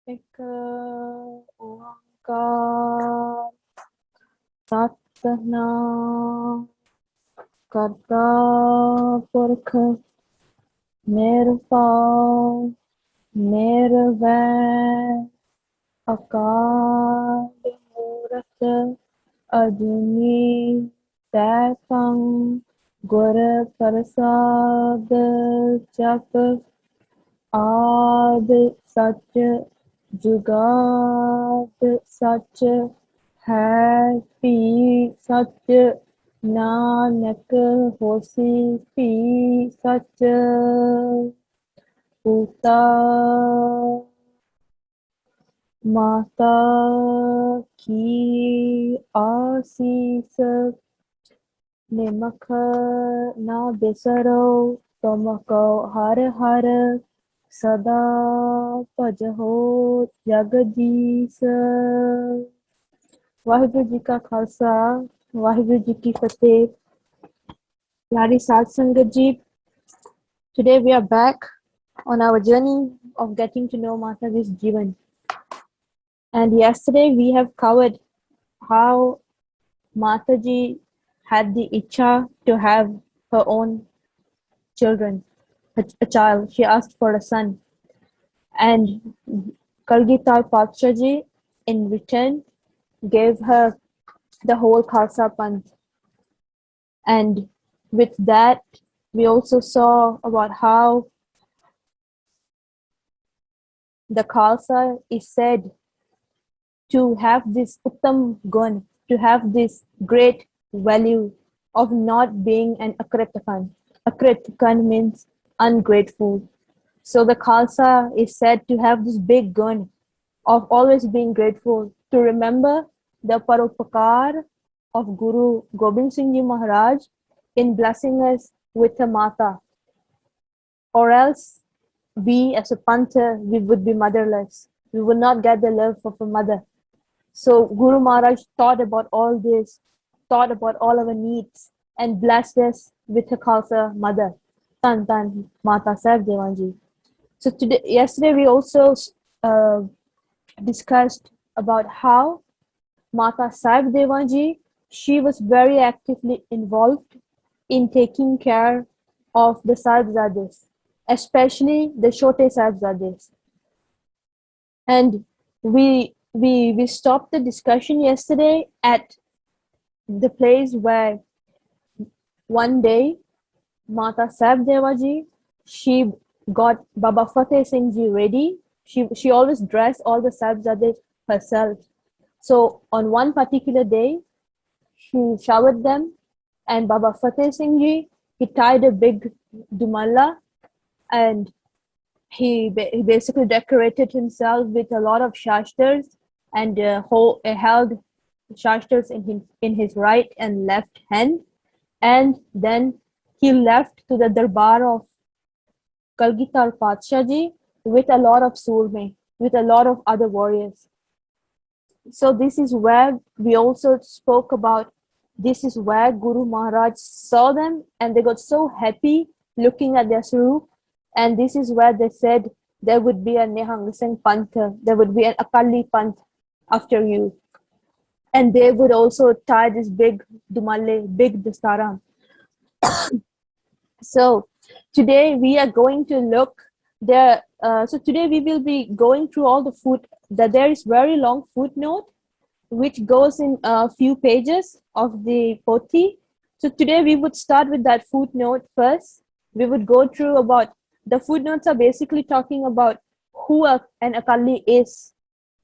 एक ओंकार सतनाम करता पुरख निरंकार निर्वैर अकाल मूरत अजूनी सैभं गुर प्रसाद जप आद सच जुगाद सच है भी सच नानक होसी भी सच पिता माता की आसीस निमख ना बिसरो तुमको हर हर सदा भजहो जगदीश वाहिगुरु जी का खालसा वाहिगुरु जी की फतेह प्यारी साध संगत जी today we are back on our journey of getting to know Mataji's Jivan and yesterday we have covered how Mataji had the icha to have her own children a child she asked for a son and Kalgitar Patshaji in return gave her the whole Khalsa Panth. And with that, we also saw about how the Khalsa is said to have this Uttam Gun, to have this great value of not being an Akritakan. Akritakan means ungrateful. So the Khalsa is said to have this big gun of always being grateful, to remember the Paropakar of Guru Gobind Singh Ji Maharaj in blessing us with a Mata. Or else we as a Pantha, we would be motherless. We would not get the love of a mother. So Guru Maharaj thought about all this, thought about all our needs and blessed us with a Khalsa mother. Tan Tan Mata Sahib Devanji. So yesterday we also discussed about how Mata Sahib Devanji, she was very actively involved in taking care of the Sahibzades, especially the Chote Sahibzades. And we stopped the discussion yesterday at the place where one day Mata Sahib Devaji, she got Baba Fateh Singh Ji ready. She always dressed all the Sahibzades herself. So on one particular day, she showered them, and Baba Fateh Singh Ji, he tied a big dumalla, and he basically decorated himself with a lot of shastras and held shastras in his right and left hand, and then he left to the darbar of Kalgitar Patsha Ji with a lot of surme, with a lot of other warriors. So this is where we also spoke about, this is where Guru Maharaj saw them and they got so happy looking at their Swarup, and this is where they said there would be a Nihang Singh Pantha, there would be an Akali Panth after you. And they would also tie this big Dumalle, big Dastaram. So today we are going to look there. So today we will be going through all the there is very long footnote which goes in a few pages of the Poti. So today we would start with that footnote first. We would go through about, the footnotes are basically talking about who an Akali is,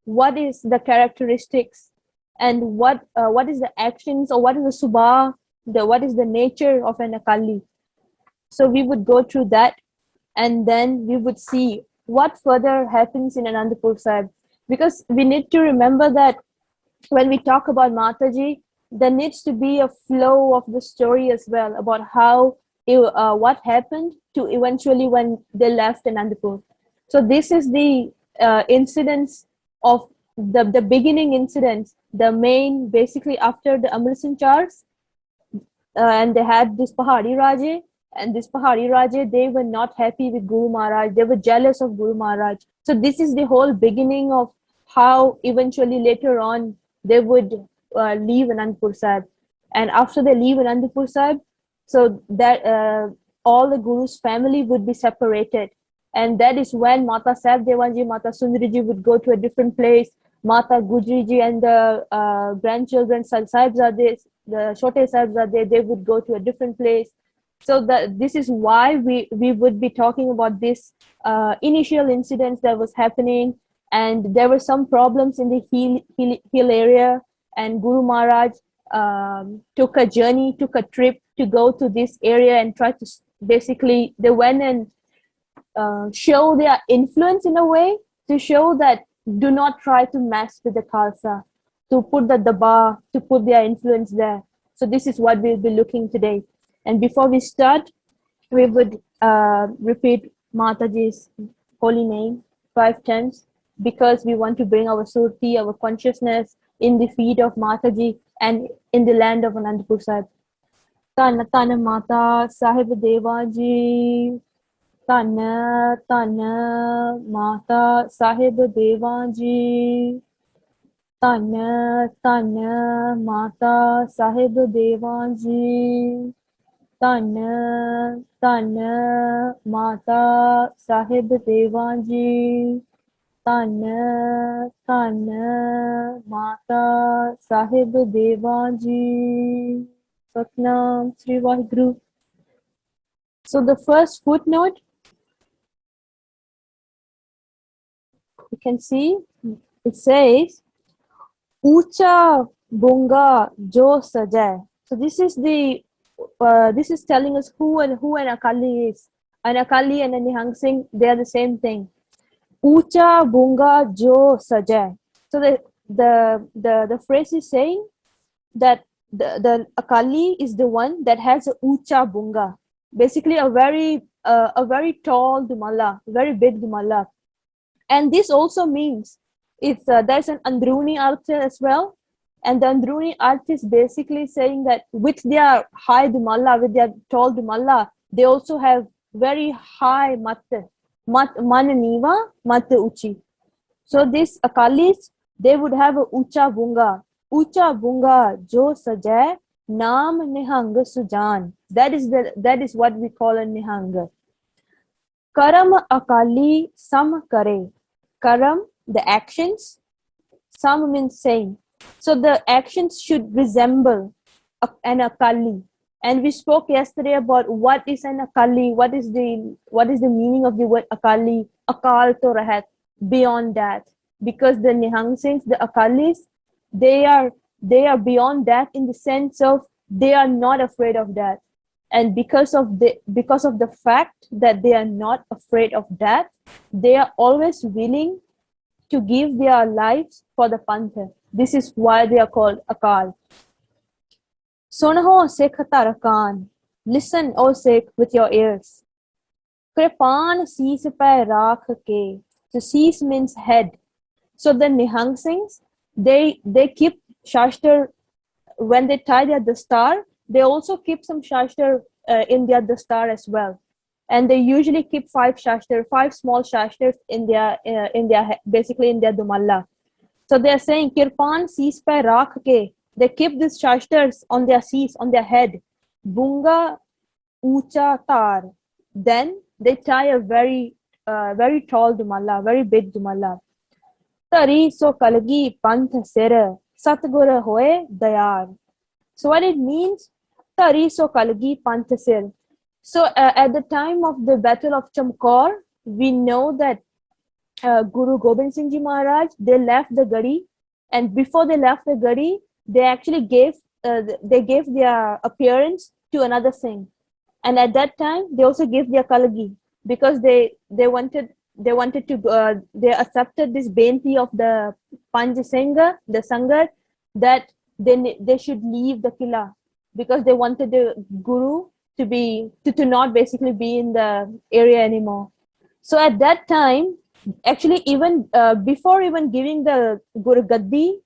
what is the characteristics, and what is the actions, or what is the subha, what is the nature of an Akali. So we would go through that, and then we would see what further happens in Anandapur Sahib. Because we need to remember that when we talk about Mataji, there needs to be a flow of the story as well about how what happened to eventually when they left Anandapur. So this is the incidents of the beginning incidents, the main, basically after the Amrit Singh Chars, and they had this Pahadi Raje, and this Pahari Raje, they were not happy with Guru Maharaj. They were jealous of Guru Maharaj. So this is the whole beginning of how eventually later on they would leave Anandpur Sahib. And after they leave Anandpur Sahib, so that all the Guru's family would be separated. And that is when Mata Sahib Devanji, Mata Sundariji would go to a different place. Mata Gujriji and the grandchildren, Sahibzade, the Chote Sahibzade, they would go to a different place. So this is why we would be talking about this initial incidents that was happening, and there were some problems in the hill area, and Guru Maharaj took a journey, took a trip to go to this area and try to basically, they went and show their influence in a way, to show that do not try to mess with the Khalsa, to put the Daba, to put their influence there. So this is what we'll be looking today. And before we start, we would repeat Mataji's holy name 5 times, because we want to bring our surti, our consciousness in the feet of Mataji and in the land of Anandpur Sahib. Tana Tana Mata Sahib Devaji. Tana Tana Mata Sahib Devaji. Tana Tana Mata Sahib Devaji. Tana Tana Mata Sahib Devaji. Tana Tana Mata Sahib Devaji. Satnam Sri Vaheguru. So the first footnote, you can see, it says, Ucha Bunga Jo Sajai. So this is this is telling us who an Akali is. An Akali and a Nihang Singh, they are the same thing. Ucha Bunga Jo Sajai. So the phrase is saying that the Akali is the one that has a Ucha Bunga. Basically a very tall Dumalla, very big Dumalla. And this also means there's an Andruni Artha as well. And the Andruni Artha is basically saying that with their high Dumalla, with their tall Dumalla, they also have very high Mat Mananiva, Mat Uchi. So these Akalis, they would have a Ucha Bunga. Ucha Bunga Jo Sajai Naam Nihang Sujan. That is what we call a Nihang. Karam Akali Sam Kare. Karam, the actions. Sam means saying. So the actions should resemble an Akali. And we spoke yesterday about what is an Akali, what is the meaning of the word Akali, Akal to Rahat, beyond that. Because the Nihang Singhs, the Akalis, they are beyond that, in the sense of they are not afraid of that. And because of the fact that they are not afraid of that, they are always willing to give their lives for the Pantha. This is why they are called Akal. Sonaho Sikh Tarakan. Listen, O Sikh, with your ears. Kripan Sees Pe Rakh Ke. So Sees means head. So the Nihang Singhs, they keep Shastar, when they tie their dastar, they also keep some Shastar in their dastar as well. And they usually keep 5 small Shastars in their basically in their Dumalla. So they are saying, Kirpan Sees Pe Rakh Ke. They keep these Shastars on their seas, on their head. Bunga Ucha Tar. Then they tie a very tall Dumalla, very big Dumalla. Tari so kalgi panth sir satgura hoye dayar. So what it means, Tari so kalgi panth sir. So at the time of the Battle of Chamkaur, we know that Guru Gobind Singh Ji Maharaj, they left the Gadi, and before they left the Gadi, they actually gave their appearance to another Singh. And at that time, they also gave their Kalagi, because they accepted this benti of the Panj Sangha, the Sangat, that they should leave the Kila, because they wanted the Guru to not basically be in the area anymore. So at that time, actually even before even giving the Guru Gaddi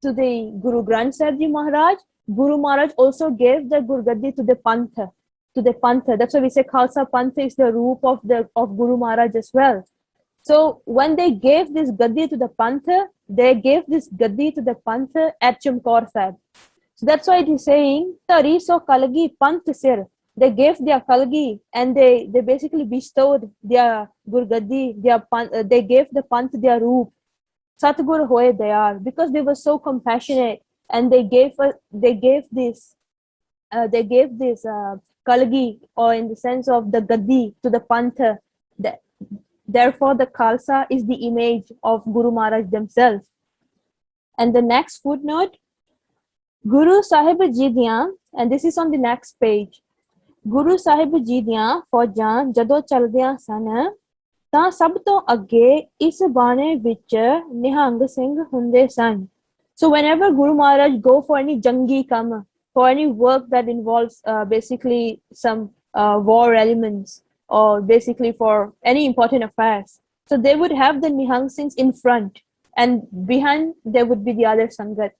to the Guru Granth Sahib Ji Maharaj, Guru Maharaj also gave the Guru Gaddi to the Pantha. to the Pantha. That's why we say Khalsa Pantha is the roop of Guru Maharaj as well. So when they gave this Gaddi to the Pantha, they gave this Gaddi to the Pantha at Chamkaur Sahib. So that's why it is saying, Tari so Kalgi Panth Sir. They gave their Kalgi and they basically bestowed their Gurgadi, they gave the Panth their roop. Satgur Hoye Dayar, because they were so compassionate and they gave this Kalgi, or in the sense of the Gaddi, to the Pantha. Therefore, the Khalsa is the image of Guru Maharaj themselves. And the next footnote, Guru Sahib Ji diyan, and this is on the next page. Guru Sahib Ji diyan ਫੌਜਾਂ ਜਦੋਂ ਚਲਦਿਆਂ ਸਨ ਤਾਂ ਸਭ ਤੋਂ ਅੱਗੇ ਇਸ ਬਾਣੇ ਵਿੱਚ ਨਿਹੰਗ ਸਿੰਘ ਹੁੰਦੇ ਸਨ. So whenever Guru Maharaj go for any jangi kam, for any work that involves basically some war elements, or basically for any important affairs, so they would have the Nihang Singhs in front, and behind there would be the other Sangat.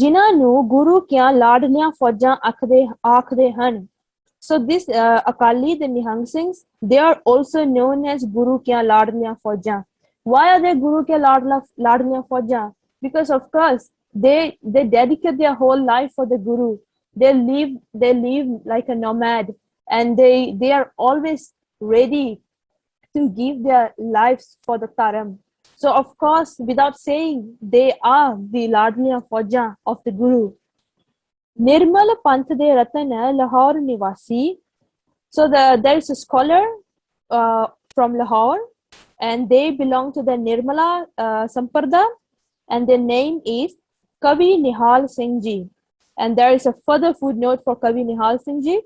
ਜਿਨ੍ਹਾਂ ਨੂੰ ਗੁਰੂ ਕਿਆਂ ਲਾਡਲੀਆਂ ਫੌਜਾਂ ਆਖਦੇ ਹਨ. So this Akali, the Nihang Singhs, they are also known as Guru Kya Ladliyan Faujan. Why are they Guru Kya Ladliyan Faujan? Because of course they dedicate their whole life for the Guru. They live like a nomad, and they are always ready to give their lives for the Taram. So of course, without saying, they are the Ladliyan Faujan of the Guru. Nirmal Panth de Ratan Lahore Nivasi. So there is a scholar from Lahore, and they belong to the Nirmala Samparda, and their name is Kavi Nihal Singh Ji. And there is a further footnote for Kavi Nihal Singh Ji.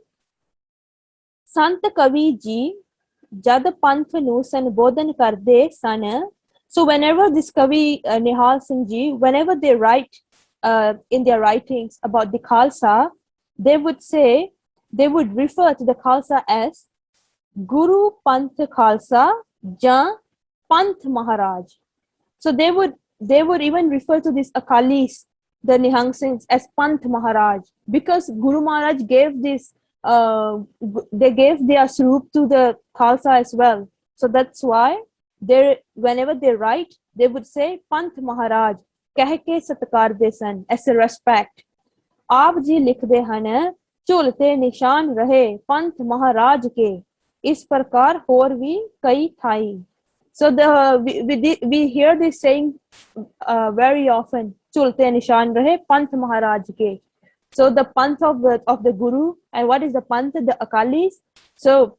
Sant Kavi Ji Jad Panth Nu Sanbodhan Karde San. So whenever this Kavi Nihal Singh Ji, whenever they write in their writings about the Khalsa, they would refer to the Khalsa as Guru Panth Khalsa Jan Panth Maharaj. So they would even refer to these Akalis, the Nihang Singhs, as Panth Maharaj, because Guru Maharaj gave this, they gave their Swarup to the Khalsa as well. So that's why whenever they write, they would say Panth Maharaj, ਕਹਿ ਕੇ ਸਤਿਕਾਰਦੇ ਸਨ, as a respect. ਆਪ ਜੀ ਲਿਖਦੇ ਹਨ, ਝੁਲਤੇ ਨਿਸ਼ਾਨ ਰਹੇ ਪੰਥ ਮਹਾਰਾਜ ਕੇ, ਇਸ ਪ੍ਰਕਾਰ ਹੋਰ ਵੀ ਕਈ ਥਾਈ. So we hear this saying very often, ਝੁਲਤੇ ਨਿਸ਼ਾਨ ਰਹੇ ਪੰਥ ਮਹਾਰਾਜ ਕੇ. So the panth of the Guru, and what is the panth? The Akalis. So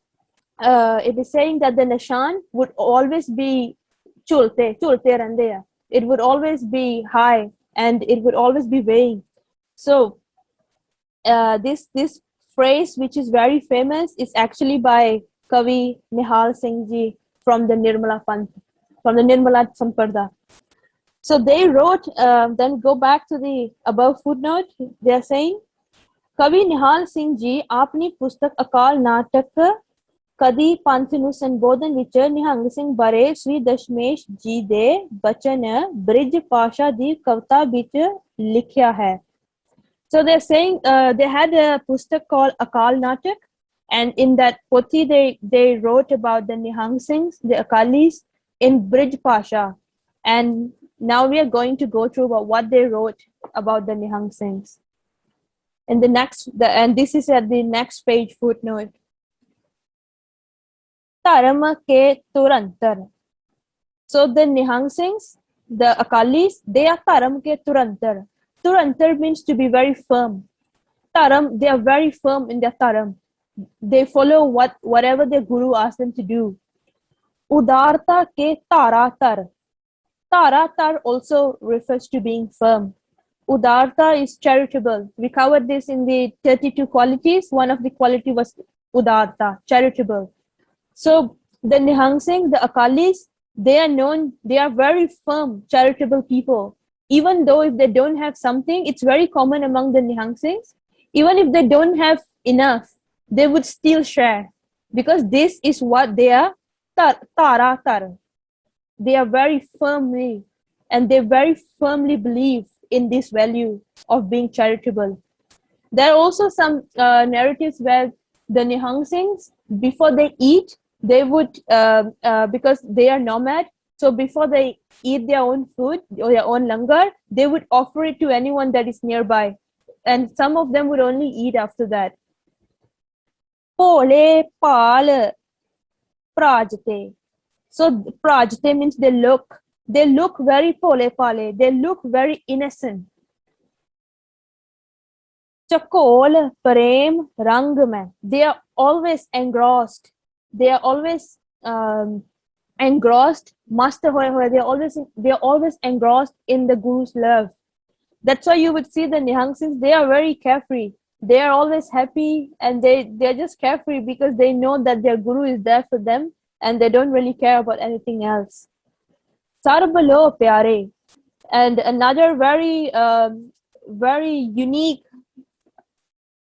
it is saying that the nishan would always be ਝੁਲਤੇ ਰਹਿੰਦੇ. It would always be high, and it would always be weighing. So this phrase, which is very famous, is actually by Kavi Nihal Singh Ji from the Nirmala Panth, from the Nirmala Samparda. So they wrote, then go back to the above footnote, they are saying, Kavi Nihal Singh Ji apni pustak Akal Natak ਕਦੀ ਪੰਥ ਨੂੰ ਸੰਬੋਧਨ ਵਿੱਚ ਨਿਹੰਗ ਸਿੰਘ ਬਾਰੇ ਸ੍ਰੀ ਦਸ਼ਮੇਸ਼ ਜੀ ਦੇ ਬਚਨ bridge ਭਾਸ਼ਾ ਦੀ ਕਵਿਤਾ ਵਿੱਚ ਲਿਖਿਆ ਹੈ. So they're saying they had a pustak called Akal Natak, and in that poti they wrote about the Nihang Singhs, the Akalis, in Brij Pasha. And now we are going to go through about what they wrote about the Nihang Singhs. And this is at the next page footnote. Dharam ke turantar. So the Nihang Singhs, the Akalis, they are Dharam ke turantar. Turantar means to be very firm. Dharam, they are very firm in their Dharam. They follow whatever their Guru asks them to do. Udarta ke taratar. Taratar also refers to being firm. Udarta is charitable. We covered this in the 32 qualities. One of the quality was Udarta, charitable. So the Nihang Singh, the Akalis, they are very firm, charitable people. Even though if they don't have something, it's very common among the Nihang Singhs. Even if they don't have enough, they would still share, because this is what they are, tara. They are very firmly, and they very firmly believe in this value of being charitable. There are also some narratives where the Nihangsings, before they eat, they would, because they are nomad, so before they eat their own food or their own langar, they would offer it to anyone that is nearby. And some of them would only eat after that. Pole pal prajate. So prajate means they look very pole pale, they look very innocent. Chakol prem rang mein. They are always engrossed. They are always engrossed. Master hoye hoye. They are always engrossed in the Guru's love. That's why you would see the Nihangsins. They are very carefree. They are always happy, and they're just carefree because they know that their Guru is there for them, and they don't really care about anything else. Sarbalo pyare, and another very unique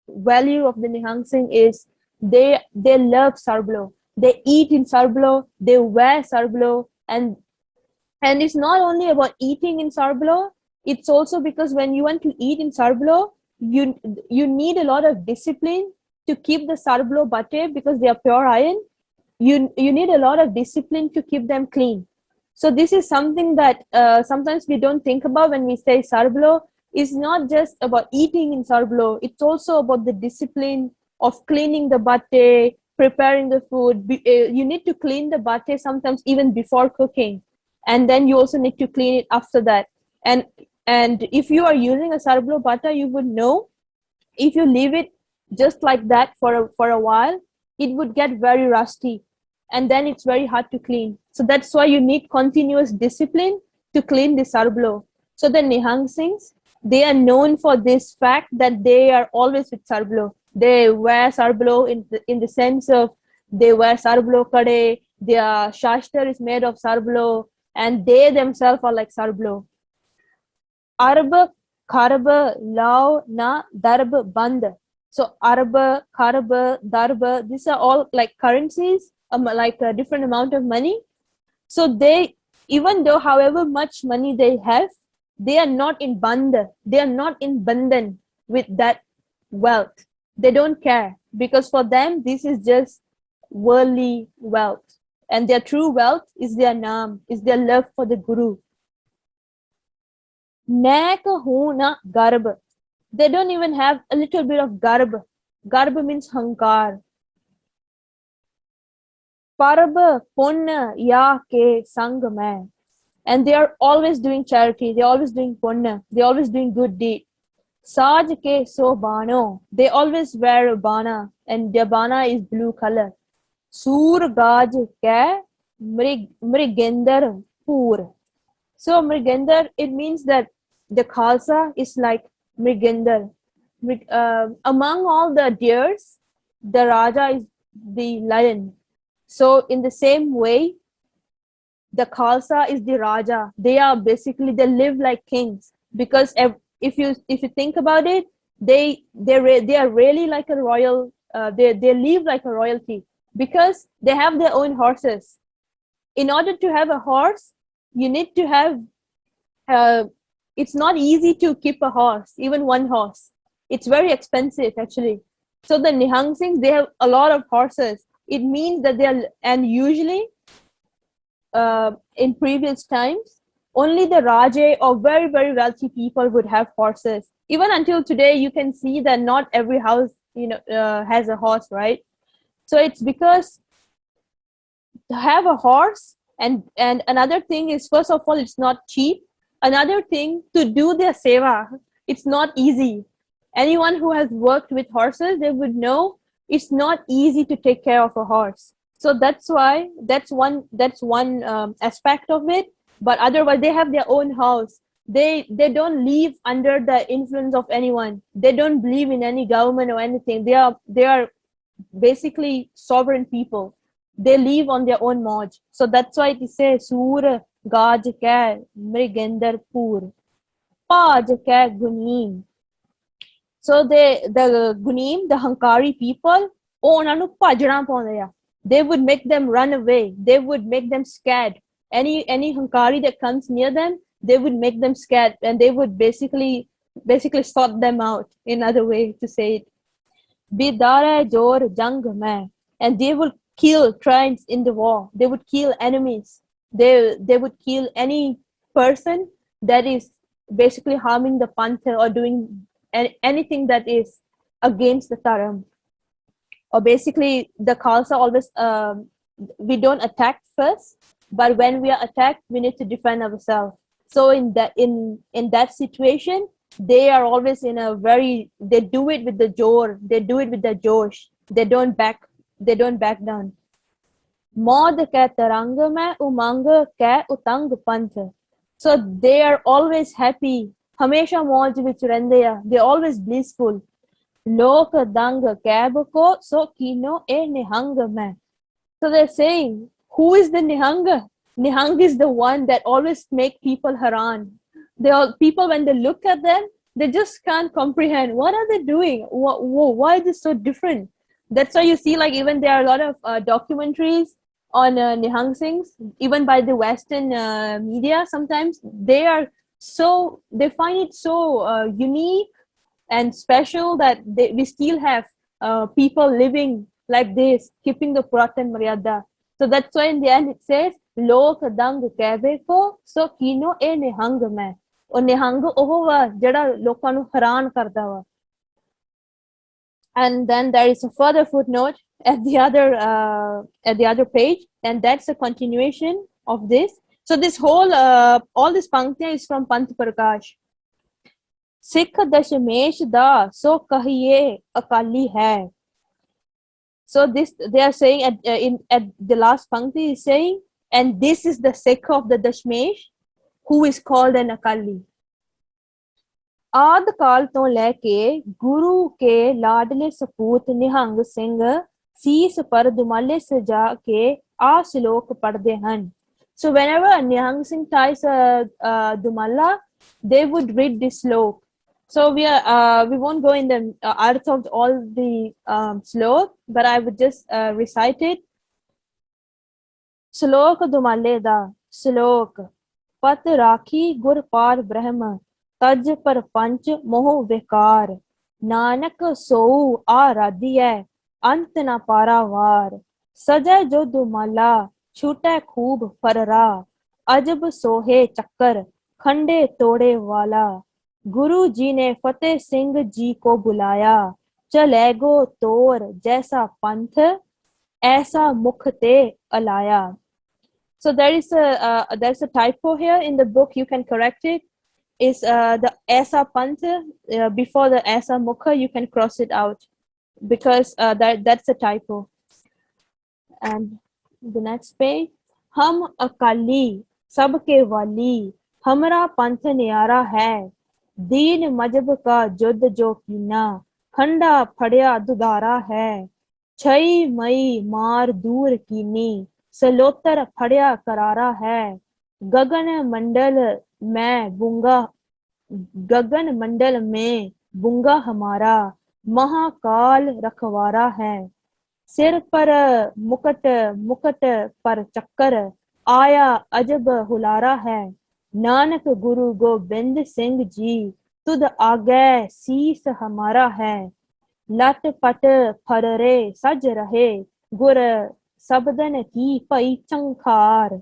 value of the Nihangsing is they love Sarblo. They eat in Sarblo, they wear Sarblo, and it's not only about eating in Sarblo, it's also because when you want to eat in Sarblo, you need a lot of discipline to keep the Sarblo bate because they are pure iron. You need a lot of discipline to keep them clean. So this is something that sometimes we don't think about when we say Sarblo. It's not just about eating in Sarblo. It's also about the discipline of cleaning the bate, preparing the food. You need to clean the bate sometimes even before cooking, and then you also need to clean it after that. And if you are using a Sarblo bata, you would know if you leave it just like that for a while, it would get very rusty, and then it's very hard to clean. So that's why you need continuous discipline to clean the Sarblo. So the Nihangsings, they are known for this fact that they are always with Sarblo. They wear Sarblo in the sense of they wear Sarblo kade, their shastar is made of Sarblo, and they themselves are like Sarblo. Arab, Kharab, Lao, Na, Darb, Band. So Arab, Kharab, Darb, these are all like currencies, like a different amount of money. So they, even though however much money they have, they are not in band, they are not in bandan with that wealth. They don't care because for them this is just worldly wealth, and their true wealth is their naam, is their love for the Guru. Nek huna garb. They don't even have a little bit of garb. Garb means hankar. Parab punna ya ke sang mein. And they are always doing charity. They're always doing punna. They're always doing good deed. Saj ke so bano. They always wear a bana, and their bana is blue color. Sur gaj ke mrigendar pur. So Mrigendar, it means that the Khalsa is like Mrigendar. Among all the deers, the Raja is the lion. So in the same way, the Khalsa is the Raja. They are basically, they live like kings because if you think about it, they are really like a royal. They live like a royalty because they have their own horses. In order to have a horse, you need to have it's not easy to keep a horse, even one horse. It's very expensive actually. So the Nihangsings, they have a lot of horses. It means that they're, and usually in previous times, only the Raja or very, very wealthy people would have horses. Even until today, you can see that not every house, has a horse, right? So it's because to have a horse, and another thing is, first of all, it's not cheap. Another thing, to do their seva, it's not easy. Anyone who has worked with horses, they would know it's not easy to take care of a horse. So that's why that's one aspect of it. But otherwise, they have their own house. They don't live under the influence of anyone. They don't believe in any government or anything. They are basically sovereign people. They live on their own moj. So that's why it says Sur Gaj Kai Mrigendar Pur Paj Kai Gunim. So the Gunim, the Hankari people, they would make them run away. They would make them scared. Any Hankari that comes near them, they would make them scared, and they would basically basically sort them out, another way to say it. Bidara jor jang mein, and they would kill tribes in the war. They would kill enemies. They would kill any person that is basically harming the panther or doing anything that is against the Taram. Or basically, the Khalsa always we don't attack first, but when we are attacked, we need to defend ourselves. So in that situation, they are always in a very, they do it with the jor, they do it with the josh. They don't back down. मौद कै तरंग में उमंग कै उतंग पंथ. So they are always happy. हमेशा मौज विच रहंदे आ. They're always blissful. लोक दंग कैब को सो कीनो ए निहंग में. So they're saying, who is the Nihanga? Nihang is the one that always make people haran. They all people when they look at them, they just can't comprehend what are they doing. Why is this so different? That's why you see, like even there are a lot of documentaries on Nihang Singhs, even by the Western media. Sometimes they find it so unique and special that we still have people living like this, keeping the Puratan Maryada. So that's why in the end it says, Lok dang kehve ko so kino e nihang mein. O nihang oho wa jada lokan nu haran karda wa. And then there is a further footnote at the other page, and that's a continuation of this. So this whole all this panktiyan is from Pant Prakash. Sikh dashmesh da so kahiye akali hai. So this they are saying at the last pankti is saying, and this is the Sikh of the Dashmesh who is called an Akali. आद काल तो लेके गुरु के लाडले सपूत निहंग सिंह सीस पर दुमाले से जाके आ श्लोक पढ़ते हन. So whenever Nihang Singh ties a dumala, they would read this slok. So we won't go in the arth of all the slok, but I would just recite it. Slok dumale da slok pat rakhi gur par brahma तज पर पंच मोह विकार नानक सोऊ आराध्य अंत न पारावार सजय जो दुमाला छूटे खूब फररा अजब सोहे चक्कर खंडे तोड़े वाला गुरु जी ने फतेह सिंह जी को बुलाया चलेगो तोर जैसा पंथ ऐसा मुख ते Alaya. So there's a typo here in the book. You can correct it. Is the Asa Pantha before the Asa Mukha, you can cross it out because that's a typo. And the next page, Hum Akali, Sabke Wali, Hamra Pantha Niara hai, Deen Majab ka Jud jo Kina, Khanda Phadya Dudara hai, Chai Mai Mar Dur Kini, Salotar Phadya Karara hai, Gagan Mandal मैं बुंगा गगन मंडल में बुंगा हमारा महाकाल रखवारा है सिर पर मुकट मुकट पर चक्कर आया अजब हुलारा है नानक गुरु गोबिंद सिंह जी तुद आगे शीस हमारा है लट पट फररे सज रहे गुर सबदन की पई चंखार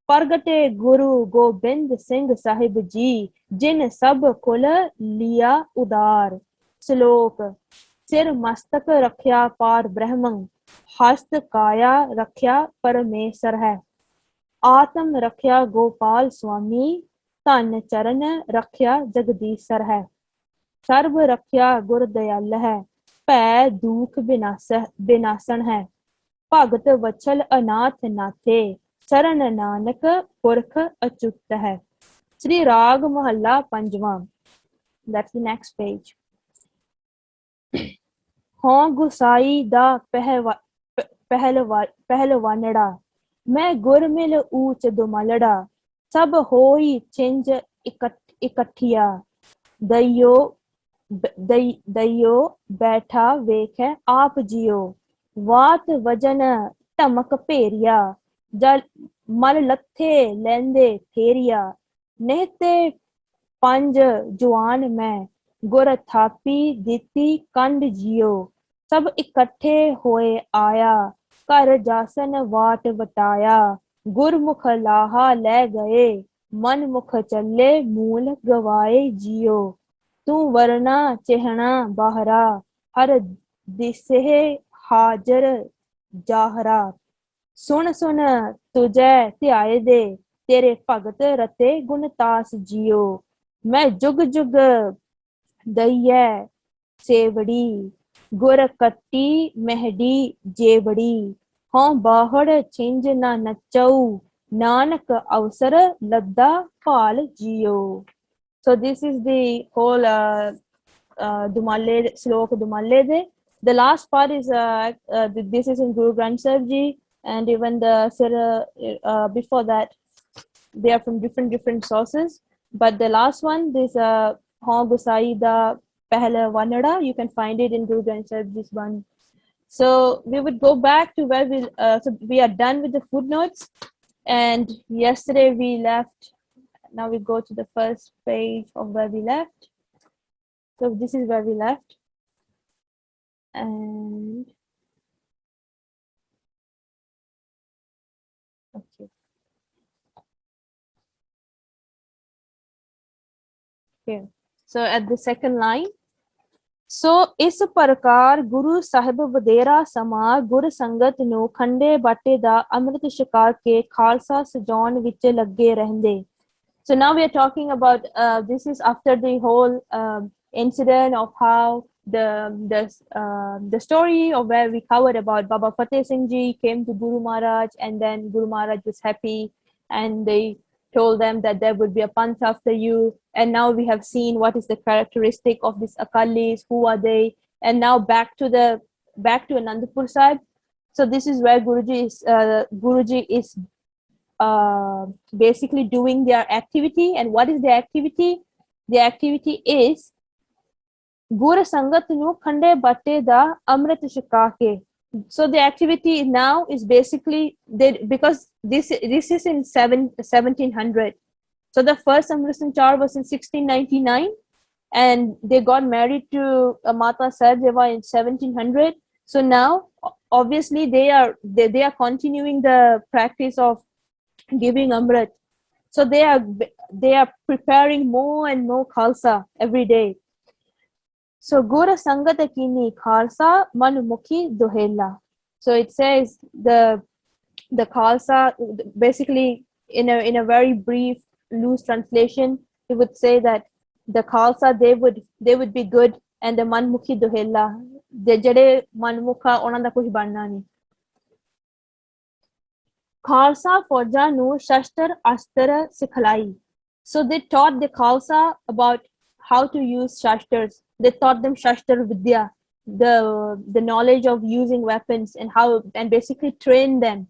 प्रगटे गुरु गोबिंद सिंह साहिब जी जिन सब कुल लिया उदार. श्लोक सिर मस्तक रख्या पार ब्रह्म हस्त काया रख्या परमेश्वर है आत्म रख्या गोपाल स्वामी धन चरण रख्या जगदीशर है सर्व रख्या गुर दयाल है भै दुख विनाशन है भगत वचल अनाथ नाथे शरण नानक पुरख अच्युत है. श्री राग महला पंजवा. That's the next page. हों गुसाई दा पहलवानड़ा मैं गुरमिल ऊंच दुमलड़ा सब होई छिंज इकट्ठिया दइयो बैठा वेख आप जियो वात वजन टमक भेरिया जल मल लथे लेंदे फेरिया नेहते पंज जुआन मैं गुर थापी दिती कंड जियो सब इकट्ठे होए आया कर जासन वाट वटाया गुरमुख लाहा ले गए मन मुख चले मूल गवाए जियो तू वरना चेहना बाहरा हर दिसे हाजर जाहरा सुन सुन तुझे ध्याए दे तेरे भगत रते गुणतास जियो मैं जुग जुग दइयै सेवड़ी गुर कट्टी महडी जेवड़ी हों बाहड़ छिंज ना नचऊ नानक अवसर लद्दा भाल जियो. So this is the whole Dumalle slok Dumalle de. The last part is this is in Guru Granth Sahib Ji, and even the Sira before that they are from different sources. But the last one, this Ha Gusai da Pehla Vanada, you can find it in Guru Granth Sahib Ji's one. So we would go back to where so we are done with the footnotes, and yesterday we left. Now we go to the first page of where we left. So this is where we left. And okay. Okay. So at the second line. So इस प्रकार गुरु साहिब वधेरा समा गुर संगत ਨੂੰ ਖੰਡੇ ਬਾਟੇ ਦਾ ਅੰਮ੍ਰਿਤ ਛਕਾ ਕੇ ਖਾਲਸਾ ਸਜਾਉਣ ਵਿੱਚ ਲੱਗੇ ਰਹਿੰਦੇ. So now we are talking about this is after the whole incident of how the story of where we covered about Baba Fateh Singh Ji came to Guru Maharaj, and then Guru Maharaj was happy and they told them that there would be a panth after you, and now we have seen what is the characteristic of these Akalis, who are they, and now back to Anandapur Sahib. So this is where Guruji is basically doing their activity. And what is the activity? The activity is Guru Sangat nu khande batte da amrit shika ke. So the activity now is basically because this is in 1700. So the first Amrit Sanchar was in 1699, and they got married to Mata Sahibdeva in 1700. So now obviously they are continuing the practice of giving Amrit. So they are preparing more and more Khalsa every day. So Gura Sangat Kini Khalsa Manumukhi Duhela. So it says the Khalsa, basically in a very brief loose translation, it would say that the Khalsa they would be good, and the Manmukhi Duhela, the jade Manmukha ਉਹਨਾਂ ਦਾ ਕੁਝ ਬਣਨਾ ਨਹੀਂ. Khalsa Fauja nu Shastar Astar Sikhalai. So they taught the Khalsa about how to use Shastars. They taught them Shastar Vidya, the knowledge of using weapons, and basically train them.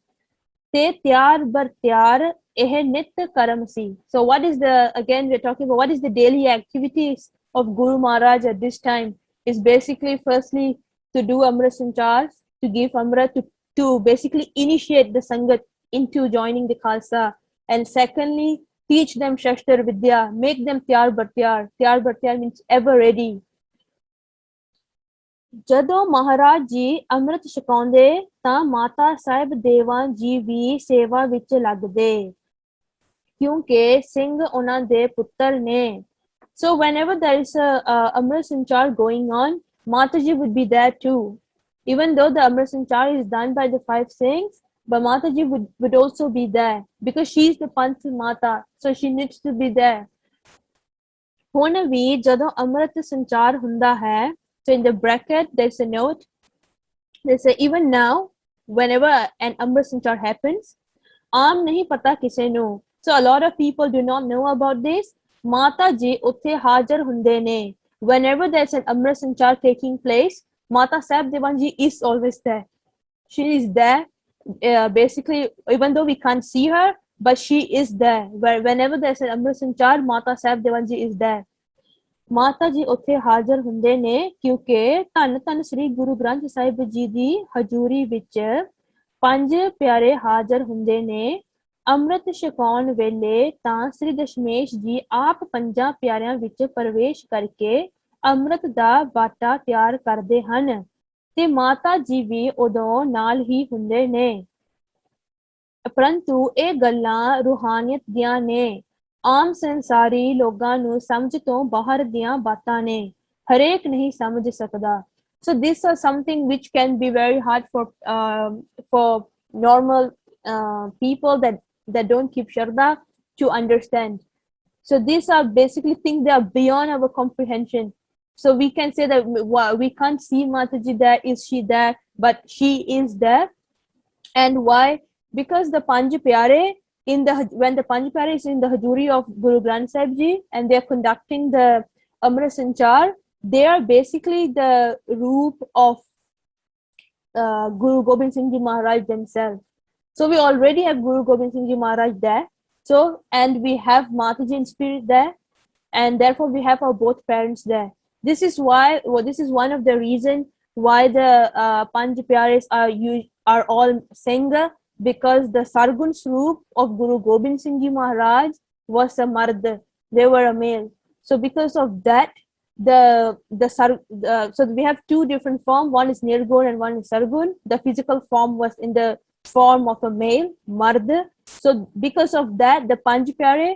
Te tyar bar tyar eh nit karam si. So what is again we're talking about what is the daily activities of Guru Maharaj at this time? Is basically firstly to do Amrit Sanchars, to give Amrit, to basically initiate the Sangat into joining the Khalsa, and secondly teach them Shastar Vidya, make them tyar bar tyar. Tyar bar tyar means ever ready. ਜਦੋਂ ਮਹਾਰਾਜ ਜੀ ਅੰਮ੍ਰਿਤ ਛਕਾਉਂਦੇ ਤਾਂ ਮਾਤਾ ਸਾਹਿਬ ਦੇਵਾਂ ਜੀ ਵੀ ਸੇਵਾ ਵਿੱਚ ਲੱਗਦੇ ਕਿਉਂਕਿ ਸਿੰਘ ਉਹਨਾਂ ਦੇ ਪੁੱਤਰ ਨੇ. So whenever there is a Amrit Sanchar going on, Mataji would be there too. Even though the Amrit Sanchar is done by the 5 Singhs, but Mataji would also be there because she is the Panth Mata, so she needs to be there. ਹੁਣ ਵੀ ਜਦੋਂ ਅੰਮ੍ਰਿਤ ਸੰਚਾਰ ਹੁੰਦਾ ਹੈ, so in the bracket there's a note, they say even now whenever an Amrit Sanchar happens, ਆਮ ਨਹੀਂ ਪਤਾ ਕਿਸੇ ਨੂੰ. So a lot of people do not know about this. ਮਾਤਾ ਜੀ ਉੱਥੇ ਹਾਜ਼ਰ ਹੁੰਦੇ ਨੇ. Whenever there's an Amrit Sanchar taking place, Mata Sahib Devan ji is always there. She is there, basically, even though we can't see her, but she is there. Whenever there's an Amrit Sanchar, Mata Sahib Devan ji is there. ਮਾਤਾ ਜੀ ਉੱਥੇ ਹਾਜ਼ਰ ਹੁੰਦੇ ਨੇ ਕਿਉਂਕਿ ਧੰਨ ਧੰਨ ਸ੍ਰੀ ਗੁਰੂ ਗ੍ਰੰਥ ਸਾਹਿਬ ਜੀ ਦੀ ਹਜ਼ੂਰੀ ਵਿੱਚ 5 ਪਿਆਰੇ ਹਾਜ਼ਰ ਹੁੰਦੇ ਨੇ. ਅੰਮ੍ਰਿਤ ਛਕਾਉਣ ਵੇਲੇ ਤਾਂ ਸ੍ਰੀ ਦਸ਼ਮੇਸ਼ ਜੀ ਆਪ ਪੰਜਾਂ ਪਿਆਰਿਆਂ ਵਿੱਚ ਪ੍ਰਵੇਸ਼ ਕਰਕੇ ਅੰਮ੍ਰਿਤ ਦਾ ਬਾਟਾ ਤਿਆਰ ਕਰਦੇ ਹਨ ਤੇ ਮਾਤਾ ਜੀ ਵੀ ਉਦੋਂ ਨਾਲ ਹੀ ਹੁੰਦੇ ਨੇ। ਪਰੰਤੂ ਇਹ ਗੱਲਾਂ ਰੂਹਾਨੀਅਤ ਦੀਆਂ ਨੇ, ਆਮ ਸੰਸਾਰੀ ਲੋਕਾਂ ਨੂੰ ਸਮਝ ਤੋਂ ਬਾਹਰ ਦੀਆਂ ਬਾਤਾਂ ਨੇ, ਹਰੇਕ ਨਹੀਂ ਸਮਝ ਸਕਦਾ। So these are something which can be very hard for normal people that don't keep Shraddha to understand. So these are basically things that are beyond our comprehension. So we can say that we can't see Mataji there, is she there? But she is there. And why? Because the Panj Pyare when the Panj Pyare is in the Hajuri of Guru Granth Sahib Ji and they are conducting the Amrit Sanchar, they are basically the roop of Guru Gobind Singh Ji Maharaj themselves. So we already have Guru Gobind Singh Ji Maharaj there. So, and we have Mataji in spirit there, and therefore we have our both parents there. This is why, this is one of the reasons why the Panj Pyares are all Sangha, because the Sargun Swarup of Guru Gobind Singh Ji Maharaj was a Mard. They were a male. So because of that, so we have two different forms. One is Nirgun and one is Sargun. The physical form was in the form of a male, Mard. So because of that, the Panj Pyare,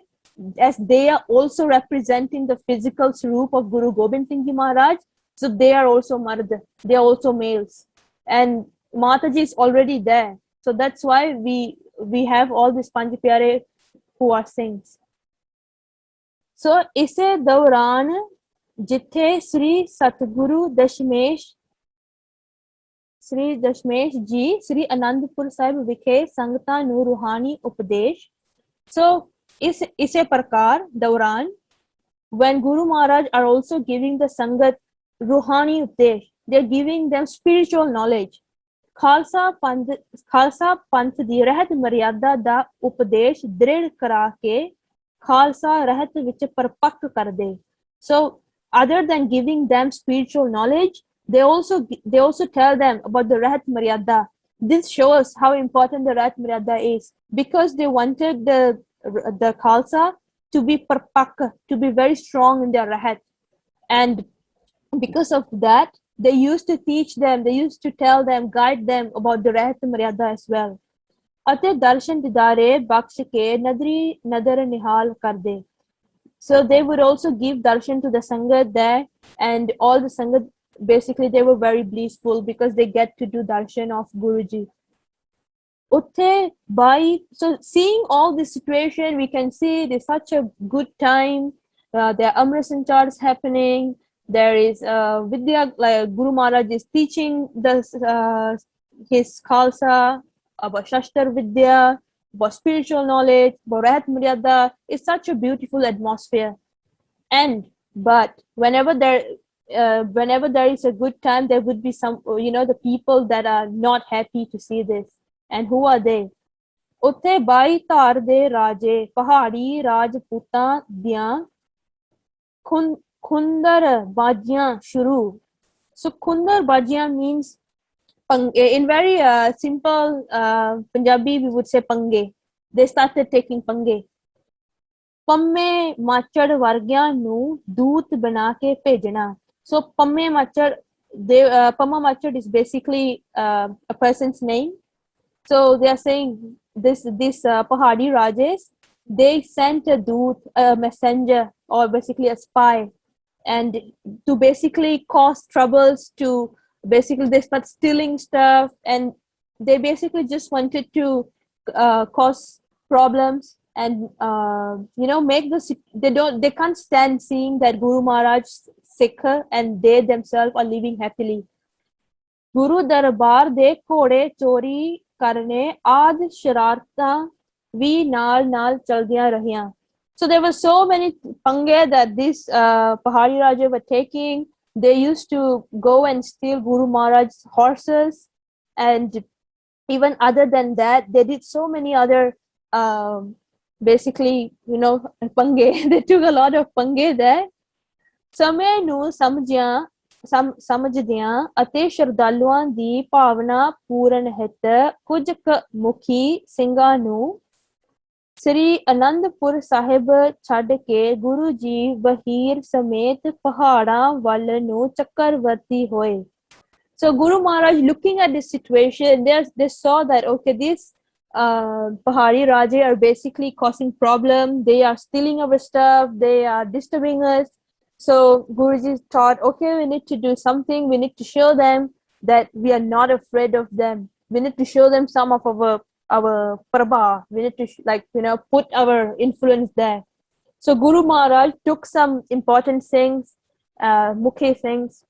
as they are also representing the physical Swarup of Guru Gobind Singh Ji Maharaj, so they are also Mard. They are also males. And Mataji is already there. So that's why we have all these Panj Pyare who are saints. So इसे दौरान जिथे श्री सतगुरु श्री दशमेश जी श्री आनंदपुर साहिब विखे संगतां नू रूहानी उपदेश. So इसे प्रकार दौरान, when Guru Maharaj are also giving the Sangat रूहानी उपदेश, they are giving them spiritual knowledge. Khalsa ਪੰਥ ਦੀ ਰਹਿਤ ਮਰਿਆਦਾ ਦਾ ਉਪਦੇਸ਼ ਦ੍ਰਿੜ ਕਰਾ ਕੇ ਖਾਲਸਾ ਰਹਿਤ ਵਿੱਚ ਪਰਪੱਕ ਕਰਦੇ. So other than giving them spiritual knowledge, they also tell them about the Rahat Maryada. This shows how important the Rahat Maryada is, because they wanted the Khalsa to be parpak, to be very strong in their Rahat. And because of that, they used to teach them, they used to tell them, guide them about the Rahat Maryada as well. ਅਤੇ ਦਰਸ਼ਨ ਦਿਦਾਰੇ ਬਖਸ਼ ਕੇ ਨਦਰੀ ਨਦਰ ਨਿਹਾਲ ਕਰਦੇ. So they would also give darshan to the Sangat there, and all the Sangat, basically they were very blissful because they get to do darshan of Guruji. So seeing all this situation, we can see it is such a good time. There are Amrit Sanchars happening. There is Vidya, like Guru Maharaj is teaching his Khalsa about Shastar Vidya, about spiritual knowledge, about Rahat Maryada. It's such a beautiful atmosphere. But whenever there is a good time, there would be some, the people that are not happy to see this. And who are they? ਉੱਥੇ 22 ਧਾਰ ਦੇ ਰਾਜੇ ਪਹਾੜੀ ਰਾਜਪੂਤਾਂ ਦੀਆਂ ਖੁੰਦਰ ਬਾਜੀਆਂ ਸ਼ੁਰੂ. So khundar bajia means in very simple Punjabi, we would say pange. They started taking pange. Pamme machad vargyan nu doot bana ke bhejna. So pamme machad, Pamma Machad is basically a person's name. So they are saying this Pahadi Rajas, they sent a doot, a messenger, or basically a spy, and to basically cause troubles, to basically they start stealing stuff, and they basically just wanted to cause problems and make they can't stand seeing that Guru Maharaj sick and they themselves are living happily. Guru Darbar de ਘੋੜੇ ਚੋਰੀ ਕਰਨੇ ਆਦ ਸ਼ਰਾਰਤਾਂ ਵੀ ਨਾਲ ਚਲਦੀਆਂ ਰਹੀਆਂ. So there were so many pange that these Pahari Raja were taking. They used to go and steal Guru Maharaj's horses, and even other than that, they did so many other basically, pange. They took a lot of pange there. ਸਮੇਂ ਨੂੰ ਸਮਝਦਿਆਂ ਅਤੇ ਸ਼ਰਧਾਲੂਆਂ ਦੀ ਭਾਵਨਾ ਪੂਰਨ ਹਿੱਤ ਕੁਝ ਮੁਖੀ ਸਿੰਘਾਂ ਨੂੰ ਸ੍ਰੀ ਅਨੰਦਪੁਰ ਸਾਹਿਬ ਛੱਡ ਕੇ ਗੁਰੂ ਜੀ ਵਹੀਰ ਸਮੇਤ ਪਹਾੜਾਂ ਵੱਲ ਨੂੰ ਚੱਕਰਵਰਤੀ ਹੋਏ. So Guru Maharaj, looking at this situation, they saw that, okay, these Pahari Raje are basically causing problem. They are stealing our stuff. They are disturbing us. So Guruji thought, okay, we need to do something. We need to show them that we are not afraid of them. We need to show them some of our prabha. We need to put our influence there. So Guru Maharaj took some important things, mukhe things,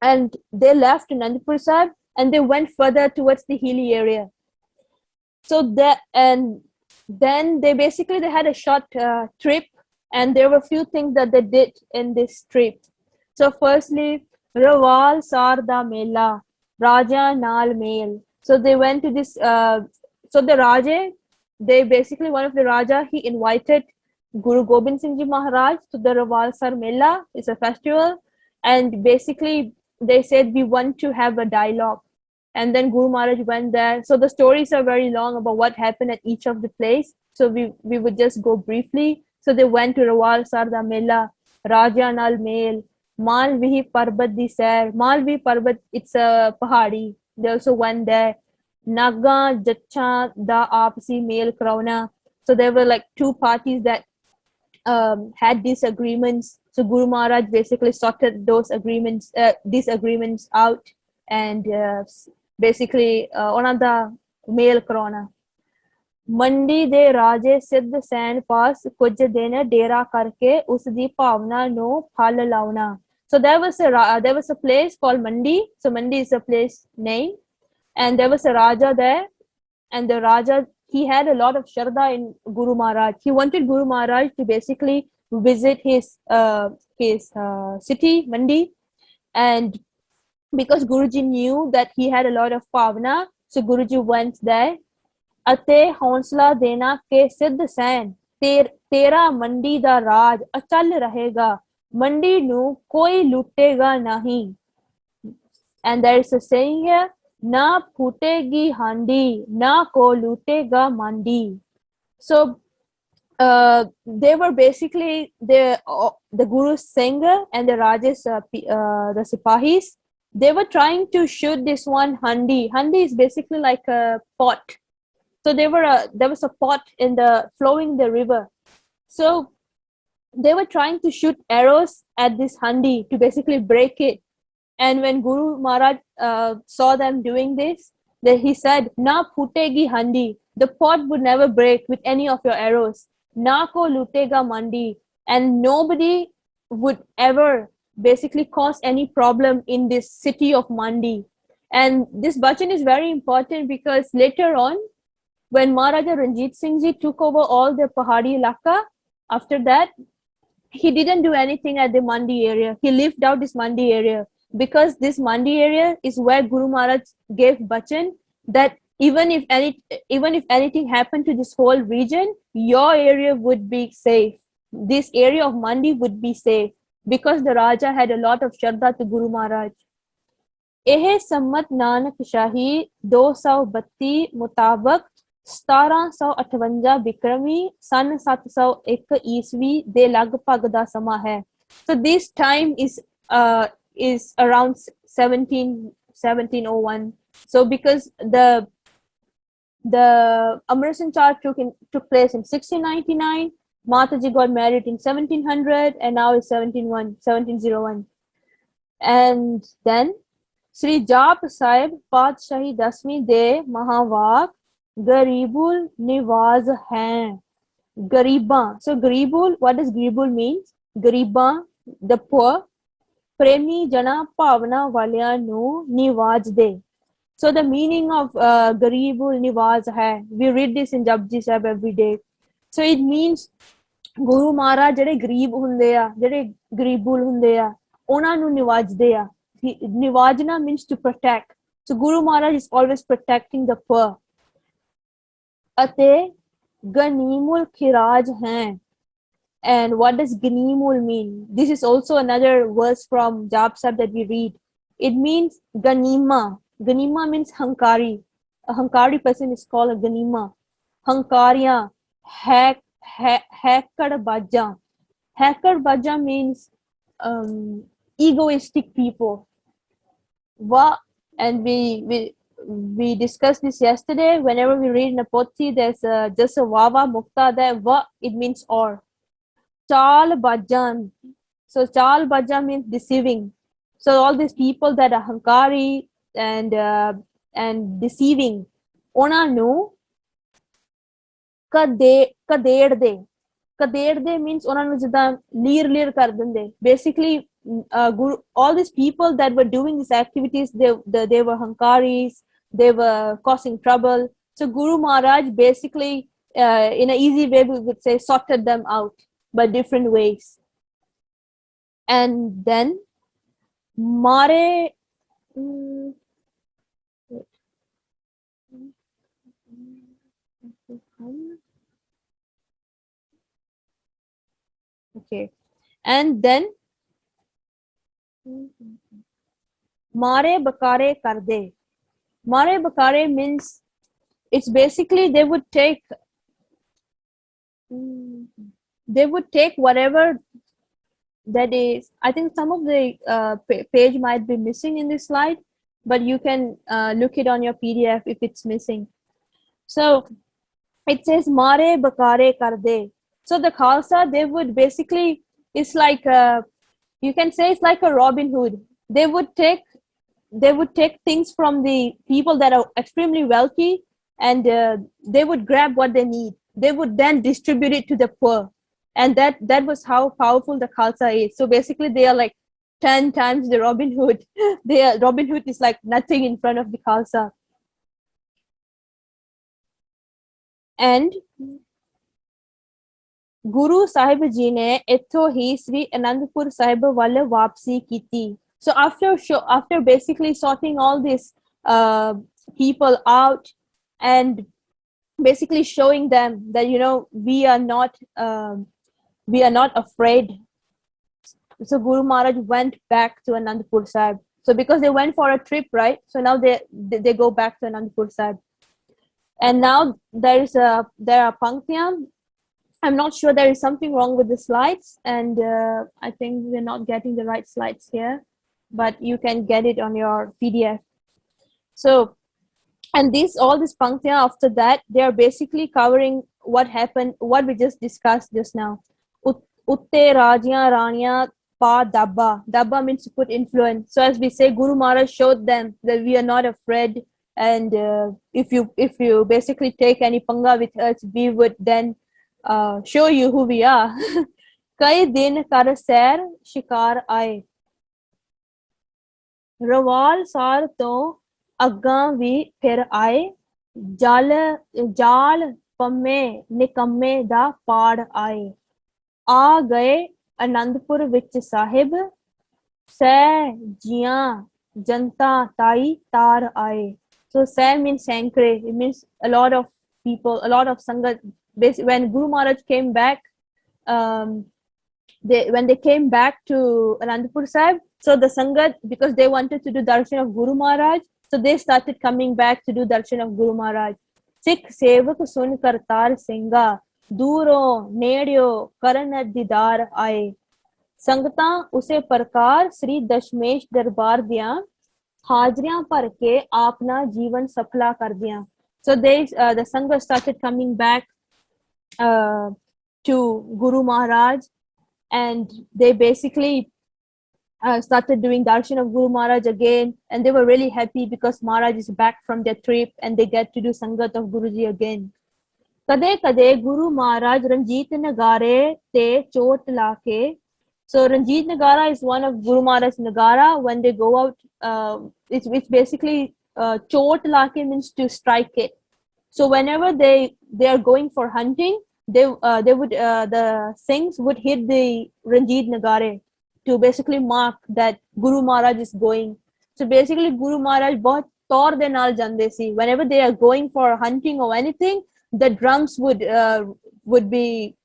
and they left Anandpur Sahib and they went further towards the hilly area. So that, and then they had a short trip, and there were a few things that they did in this trip. So firstly, Rawal Sarda Mela, Raja Nal Mel. So they went to this. So the Raja, one of the Raja, he invited Guru Gobind Singh Ji Maharaj to the Rawal Sar Mela. It's a festival, and basically they said we want to have a dialogue. And then Guru Maharaj went there. So the stories are very long about what happened at each of the place. So we would just go briefly. So they went to Rawal Sarda Mela, Raja Nal Mel, Malvihi Parbat di Sair. Malvihi Parbat, it's a pahadi. They also went there. Naga Jacha da Apsi Mel Krauna. So there were like two parties that had these agreements. So Guru Maharaj basically sorted those agreements, disagreements out, and basically ਉਹਨਾਂ ਦਾ ਮੇਲ ਕਰਾਉਣਾ. ਮੰਡੀ ਦੇ ਰਾਜੇ ਸਿੱਧ ਸੈਨ ਪਾਸ ਕੁਝ ਦਿਨ ਡੇਰਾ ਕਰਕੇ ਉਸ ਦੀ ਭਾਵਨਾ ਨੂੰ ਫਲ ਲਾਉਣਾ. So there was a place called Mandi. So Mandi is a place name, and there was a Raja there, and the Raja, he had a lot of Shraddha in Guru Maharaj. He wanted Guru Maharaj to basically visit his city, Mandi, and because Guruji knew that he had a lot of pavna, so Guruji went there. ਅਤੇ ਹੌਸਲਾ ਦੇਣਾ ਕਿ ਸਿੱਧ ਸੈਨ ਤੇਰਾ ਮੰਡੀ ਦਾ ਰਾਜ ਅਚਲ ਰਹੇਗਾ, ਮੰਡੀ ਨੂੰ ਕੋਈ ਲੁੱਟੇਗਾ ਨਹੀਂ. And there is a saying here, ਨਾ ਫੂਟੇਗੀ ਹਾਂਡੀ, ਨਾ ਕੋ ਲੁੱਟੇਗਾ ਮੰਡੀ. So they were basically the Guru's singer and the Rajas, the Sipahis. They were trying to shoot this one handi. Handi is basically like a pot. So there was a pot flowing in the river. So they were trying to shoot arrows at this handi to basically break it. And when Guru Maharaj saw them doing this, then he said, "Na phutegi handi." The pot would never break with any of your arrows. Na ko lutega mandi, and nobody would ever basically cause any problem in this city of Mandi. And this bhajan is very important because later on, when Maharaja Ranjit Singh Ji took over all the Pahadi Ilaka, after that, he didn't do anything at the Mandi area. He left out this Mandi area because this Mandi area is where Guru Maharaj gave bhajan that even if anything happened to this whole region, your area would be safe. This area of Mandi would be safe, because the Raja had a lot of Shraddha to Guru Maharaj. ਇਹ ਸੰਮਤ ਨਾਨਕ ਸ਼ਾਹੀ 232 ਮੁਤਾਬਕ 1758 ਬਿਕਰਮੀ ਸਨ 701 ਈਸਵੀ ਦੇ ਲਗਭਗ ਦਾ ਸਮਾਂ ਹੈ. So this time is around 1701. So because the Amrit Sanchar took place in 1699, Mataji got married in 1700, and now it's 1701. And then Sri Jap Sahib Padshahi Dasmi De Mahavak Garibul Niwaz Hain. Gariban. So Garibul, what does Garibul mean? Gariban, the poor. Premi Jana Pavana Valya Nu Niwaz De. So the meaning of Garibul Niwaz Hai, we read this in Japji Sahib every day. So it means Guru Maharaj ਜਿਹੜੇ ਗਰੀਬ ਹੁੰਦੇ ਆ, ਜਿਹੜੇ ਗਰੀਬੁਲ ਹੁੰਦੇ ਆ, ਉਹਨਾਂ ਨੂੰ ਨਿਵਾਜਦੇ ਆ. Nivajna means to protect. So Guru Maharaj is always protecting the poor. ਅਤੇ ਗਨੀਮੁਲ ਖਿਰਾਜ ਹੈ. And what does ganimul mean? This is also another verse from Jap Sahib that we read. It means ganima. Ganima means hankari. A hankari person is called a ganima. Hankarya. Hakad Baja means egoistic people. Va and we discussed this yesterday. Whenever we read in a pothi, there's just a Vava Mukta there. Va, it means or. Chal Bajan. So Chal Baja means deceiving. So all these people that are hankari and deceiving, ਉਹਨਾਂ ਨੂੰ ਕਦੇੜਦੇ means ਉਹਨਾਂ ਨੂੰ ਜਿੱਦਾਂ ਲੀਰ ਕਰ ਦਿੰਦੇ. Basically, all these people that were doing these activities, they were hankaris, they were causing trouble. So Guru Maharaj basically, in an easy way, we would say, sorted them out by different ways. And then Mare okay, and then Mare Bakare Karde. Mare Bakare means it's basically they would take whatever that is. I think some of the page might be missing in this slide, but you can look it on your PDF if it's missing. So it says Mare Bakare Karde. So the Khalsa, they would basically, it's like you can say it's like a Robin Hood. They would take things from the people that are extremely wealthy, and they would grab what they need. They would then distribute it to the poor, and that was how powerful the Khalsa is. So basically, they are like 10 times the Robin Hood. Robin Hood is like nothing in front of the Khalsa. And Guru Sahib ji ne ਇੱਥੋਂ ਹੀ Sri Anandpur Sahib ਵੱਲ ਵਾਪਸੀ ਕੀਤੀ. So after basically sorting all these people out and basically showing them that we are not afraid. So Guru Maharaj went back to Anandpur Sahib. So because they went for a trip, right? So now they go back to Anandpur Sahib. And now there are Panktiyam. I'm not sure, there is something wrong with the slides, and I think we're not getting the right slides here, but you can get it on your PDF. So, and all these Panktiyam after that, they are basically covering what happened, what we just discussed just now. Utte Rajya Raniya Pa Dabba. Dabba means to put influence. So as we say, Guru Maharaj showed them that we are not afraid, and if you basically take any panga with us, we would then show you who we are. Kai din kar sair shikar aaye. Rawal sar to agga vi phir aaye. Jal pamme nikamme da paad aaye. आ गए आनंदपुर विच साहिब सै जियां जनता ताई तार आए. So Sai means sanctuary. It means a lot of people, a lot of sangat. When Guru Maharaj came back, when they came back to Anandpur Sahib, so the sangat, because they wanted to do darshan of Guru Maharaj, so they started coming back to do darshan of Guru Maharaj. Sikh sevak sun kartar singa दूरों नेड़ियों करन दीदार आए. संगतां उसे प्रकार श्री दशमेश दरबार दियां हाजरियां भर के आपना जीवन सफला कर दियां. So the Sangha started coming back to Guru Maharaj, and they basically started doing darshan of Guru Maharaj again, and they were really happy because Maharaj is back from their trip and they get to do Sangat of Guruji again. कदे कदे गुरु महाराज रंजीत नगारे ते चोट लाके. So Ranjit Nagara is one of Guru Maharaj's Nagara. When they go out, it's basically chot lake means to strike it. So whenever they are going for hunting, they would the Singhs would hit the Ranjit Nagare to basically mark that Guru Maharaj is going. So basically Guru Maharaj bahut taur de naal jande si. Whenever they are going for hunting or anything, the drums would be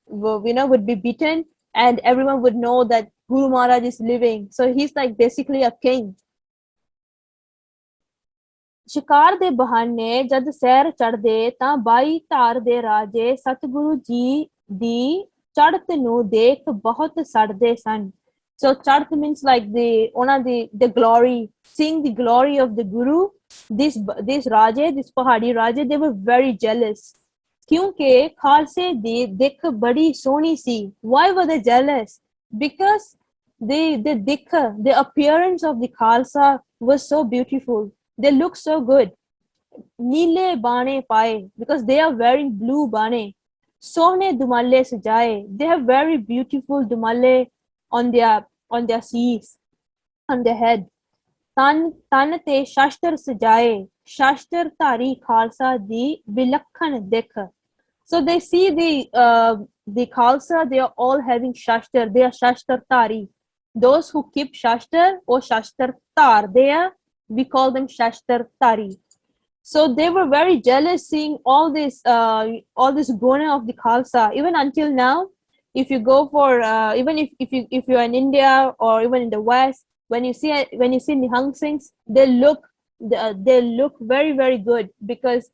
beaten, and everyone would know that Guru Maharaj is living. So he's like basically a king. ਸ਼ਿਕਾਰ ਦੇ ਬਹਾਨੇ ਜਦ ਸੈਰ ਚੜ੍ਹਦੇ ਤਾਂ 22 ਧਾਰ ਦੇ ਰਾਜੇ ਸਤਿਗੁਰੂ ਜੀ ਦੀ ਚੜ੍ਹਤ ਨੂੰ ਦੇਖ ਬਹੁਤ ਸੜਦੇ ਸਨ। So Charhat means like the ਉਹਨਾਂ ਦੀ the glory, seeing the glory of the guru. This ਰਾਜੇ, this ਪਹਾੜੀ ਰਾਜੇ, they were very jealous ਕਿਉਂਕਿ ਖਾਲਸੇ ਦੀ ਦਿੱਖ ਬੜੀ ਸੋਹਣੀ ਸੀ। Why were they jealous? Because the ਦਿੱਖ, the appearance of the Khalsa was so beautiful. They look so good. नीले बाणे पाए, because they are wearing blue बाणे. सोहने दुमाले सजाए, they have very beautiful दुमाले on their seas, on their head. तन ते शास्त्र सजाए, शास्त्र धारी खालसा दी विलक्षण दिख. So they see the Khalsa, they are all having shastar, they are shastar tari. Those who keep shastar or shastar tar, we call them shastar tari. So they were very jealous seeing all this guna of the Khalsa. Even until now, if you go for even if you're in India or even in the West, when you see Nihang Singhs, they look very, very good, because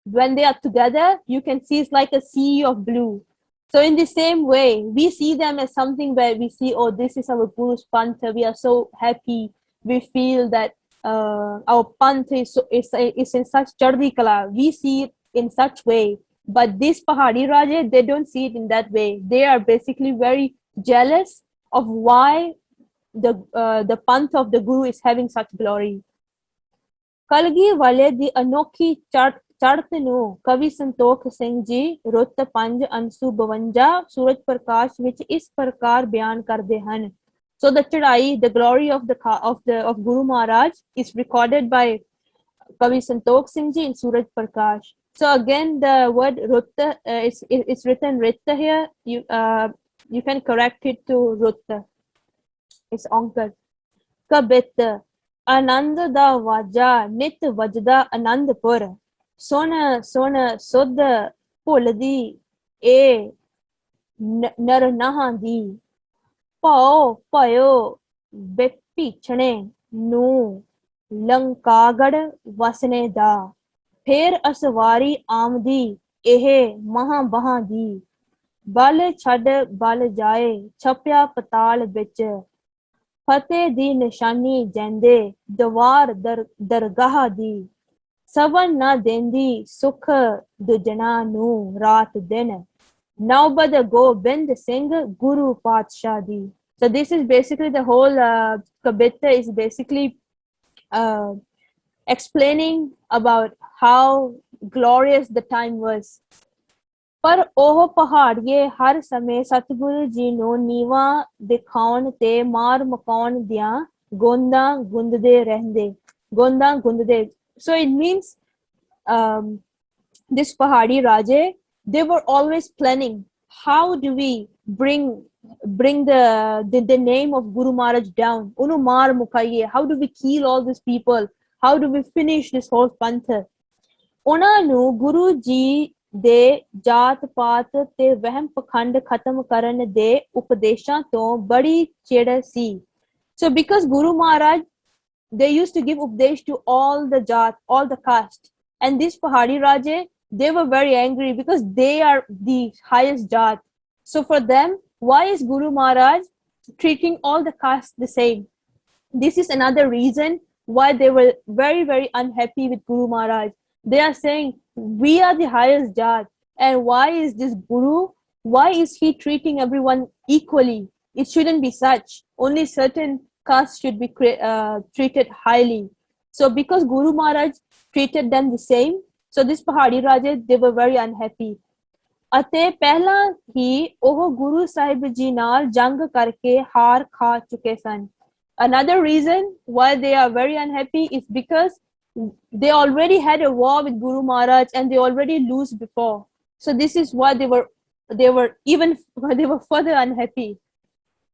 when they are together, you can see it's like a sea of blue. So in the same way, we see them as something where we see, oh, this is our Guru's Pantha. We are so happy. We feel that our Pantha is in such Chardi Kala. We see it in such way. But this Pahadi Raja, they don't see it in that way. They are basically very jealous of why the Pantha of the Guru is having such glory. Kalgi wale di anokhi ਚੜ੍ਹਤ ਨੂੰ ਕਵੀ ਸੰਤੋਖ ਸਿੰਘ ਜੀ ਰੁੱਤ 5 ਅੰਸੂ 52 ਸੂਰਜ ਪ੍ਰਕਾਸ਼ ਵਿੱਚ ਇਸ ਪ੍ਰਕਾਰ ਬਿਆਨ ਕਰਦੇ ਹਨ। So the ਚੜਾਈ, the glory of Guru Maharaj is recorded by Kavi Santokh Singh ji in Suraj Prakash. So again, the word rutta is written ritta here. You can correct it to rutta. It's onkar. Kabit anand da vaja nit vajda anandpur. ਸੁਣ ਸੁਧ ਭੁੱਲਦੀ ਏ ਨਰ ਨਹਾਂ ਦੀ ਭਉ ਭਇਓ ਬੇਪੀਛਣੇ ਨੂੰ ਲੰਕਾਗੜ ਵਸਨੇ ਦਾ ਫੇਰ ਅਸਵਾਰੀ ਆਮਦੀ ਇਹ ਮਹਾਂ ਬਹਾਂ ਦੀ ਬਲ ਛੱਡ ਬਲ ਜਾਏ ਛਪਿਆ ਪਤਾਲ ਵਿੱਚ ਫਤਿਹ ਦੀ ਨਿਸ਼ਾਨੀ ਜੈਂਦੇ ਦਵਾਰ ਦਰਗਾਹ ਦੀ ਸਵਨ ਨਾ ਦੇਂਦੀ ਸੁਖ ਦੁਜਣਾ ਨੂੰ ਰਾਤ ਦਿਨ ਨੌਬਦ ਗੋਬਿੰਦ ਸਿੰਘ ਗੁਰੂ ਪਾਤਸ਼ਾਹ ਦੀ. So this is basically the whole Kabita is basically explaining about how glorious the time was. ਪਰ ਉਹ ਪਹਾੜੀਏ ਹਰ ਸਮੇਂ ਸਤਿਗੁਰੂ ਜੀ ਨੂੰ ਨੀਵਾ ਦਿਖਾਉਣ ਤੇ ਮਾਰ ਮਕਾਉਣ ਦੀਆਂ ਗੋਂਦਾਂ ਗੁੰਦਦੇ ਰਹਿੰਦੇ, ਗੋਂਦਾਂ ਗੁੰਦਦੇ. So it means this Pahadi Raje, they were always planning, how do we bring the name of Guru Maharaj down? Unu maar mukaiye. How do we kill all these people? How do we finish this whole pantha? Ona nu Guru ji de jaat paat te ਵਹਿਮ ਪਖੰਡ ਖਤਮ ਕਰਨ ਦੇ ਉਪਦੇਸ਼ਾਂ ਤੋਂ ਬੜੀ ਚਿੜ ਸੀ. So because Guru Maharaj, they used to give updesh to all the jat, all the caste. And this Pahadi Raje, they were very angry because they are the highest jat. So for them, why is Guru Maharaj treating all the castes the same? This is another reason why they were very, very unhappy with Guru Maharaj. They are saying, we are the highest jat. And why is this Guru, why is he treating everyone equally? It shouldn't be such. Only certain castes should be treated highly. So because Guru Maharaj treated them the same, so this Pahadi Raja, they were very unhappy. ਅਤੇ ਪਹਿਲਾਂ ਹੀ ਉਹ ਗੁਰੂ ਸਾਹਿਬ ਜੀ ਨਾਲ ਜੰਗ ਕਰਕੇ ਹਾਰ ਖਾ ਚੁੱਕੇ ਸਨ. Another reason why they are very unhappy is because they already had a war with Guru Maharaj and they already lose before. So this is why they were further unhappy.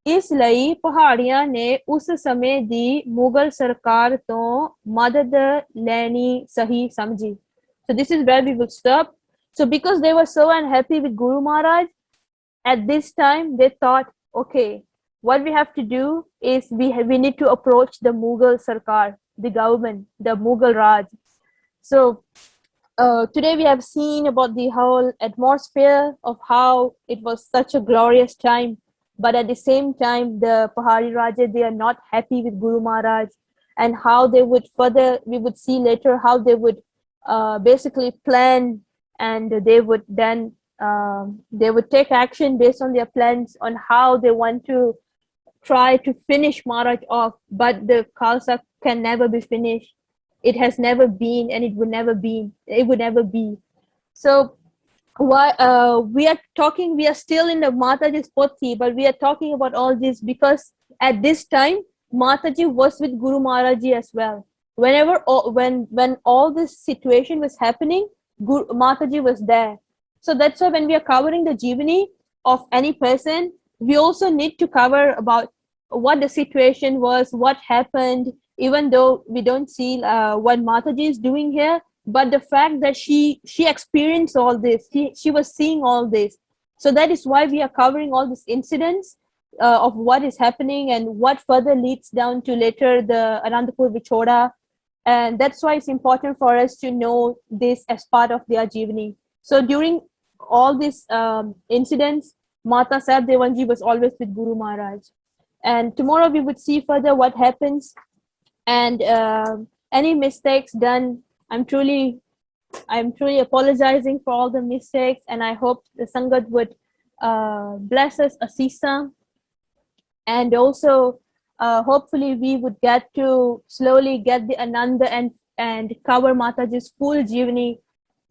ਇਸ ਲਈ ਪਹਾੜੀਆਂ ਨੇ ਉਸ ਸਮੇਂ ਦੀ ਮੁਗਲ ਸਰਕਾਰ ਤੋਂ ਮਦਦ ਲੈਣੀ ਸਹੀ ਸਮਝੀ. So this is where we will stop. So because they were so unhappy with Guru Maharaj, at this time they thought, okay, what we have to do is we need to approach the Mughal Sarkar. the government, the Mughal Raj. So today we have seen about the whole atmosphere of how it was such a glorious time, but at the same time, the Pahari Raja, they are not happy with Guru Maharaj, and how they would further, we would see later how they would basically plan, and they would then they would take action based on their plans on how they want to try to finish Maharaj off, but the Khalsa can never be finished. It has never been, and it would never be. It would never be. So why we are talking? We are still in the Mataji's Pothi, but we are talking about all this because at this time Mataji was with Guru Maharaji as well. Whenever when all this situation was happening, Mataji was there. So that's why when we are covering the Jivani of any person, we also need to cover about what the situation was, what happened, even though we don't see what Mataji is doing here, but the fact that she experienced all this, she was seeing all this. So that is why we are covering all these incidents of what is happening and what further leads down to later the Anandapur Vichoda. And that's why it's important for us to know this as part of their Jivani. So during all these incidents, Mata Sahib Devanji was always with Guru Maharaj. And tomorrow we would see further what happens, and any mistakes done. I'm truly apologizing for all the mistakes, and I hope the Sangat would bless us Asisa, and also hopefully we would get to slowly get the Ananda and cover Mataji's full Jivani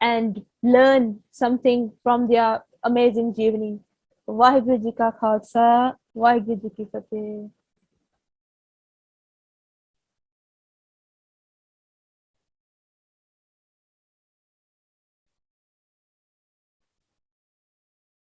and learn something from their amazing Jivani. Vaheguru Ji Ka Khalsa, Vaheguru Ji Ki Fateh.